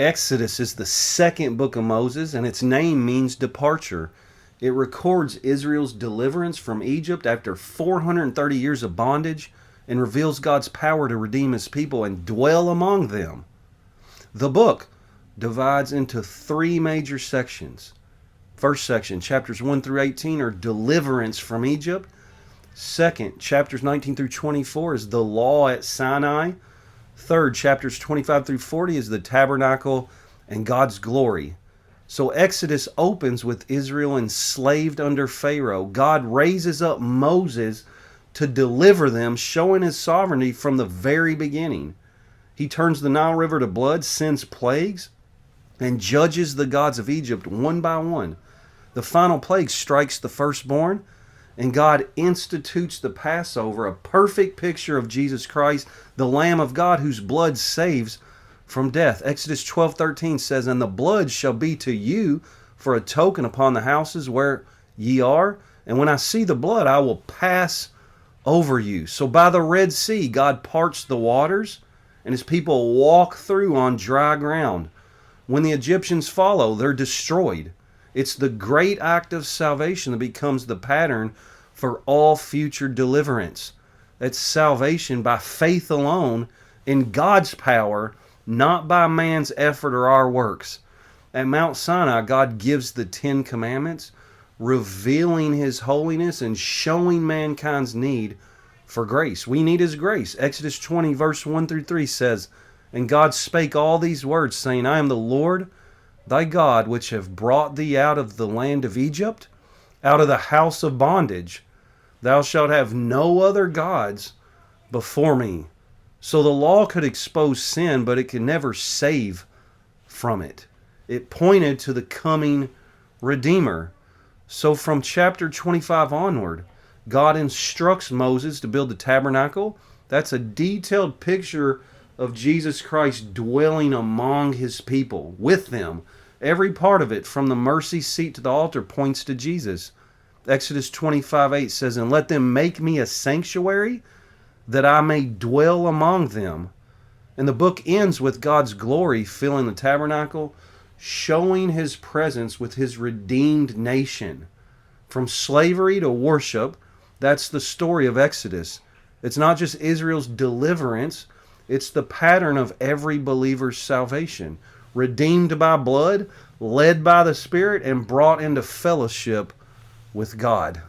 Exodus is the second book of Moses, and its name means departure. It records Israel's deliverance from Egypt after 430 years of bondage and reveals God's power to redeem his people and dwell among them. The book divides into three major sections. First section, chapters 1 through 18, are deliverance from Egypt. Second, chapters 19 through 24 is the law at Sinai. Third, chapters 25 through 40 is the tabernacle and God's glory. So Exodus opens with Israel enslaved under Pharaoh. God raises up Moses to deliver them, showing his sovereignty from the very beginning. He turns the Nile River to blood, sends plagues, and judges the gods of Egypt one by one. The final plague strikes the firstborn, and God institutes the Passover, a perfect picture of Jesus Christ, the Lamb of God whose blood saves from death. Exodus 12:13 says, "And the blood shall be to you for a token upon the houses where ye are, and when I see the blood, I will pass over you." So by the Red Sea, God parts the waters, and his people walk through on dry ground. When the Egyptians follow, they're destroyed. It's the great act of salvation that becomes the pattern for all future deliverance. That's salvation by faith alone in God's power, not by man's effort or our works. At Mount Sinai, God gives the 10 Commandments, revealing his holiness and showing mankind's need for grace. We need his grace. Exodus 20, verse 1 through 3 says, "And God spake all these words, saying, I am the Lord thy God, which have brought thee out of the land of Egypt, out of the house of bondage. Thou shalt have no other gods before me." So the law could expose sin, but it could never save from it. It pointed to the coming Redeemer. So from chapter 25 onward, God instructs Moses to build the tabernacle. That's a detailed picture of Jesus Christ dwelling among his people, with them. Every part of it, from the mercy seat to the altar, points to Jesus. Exodus 25:8 says, "And let them make me a sanctuary, that I may dwell among them." And the book ends with God's glory filling the tabernacle, showing his presence with his redeemed nation. From slavery to worship, that's the story of Exodus. It's not just Israel's deliverance, it's the pattern of every believer's salvation. Redeemed by blood, led by the Spirit, and brought into fellowship with God.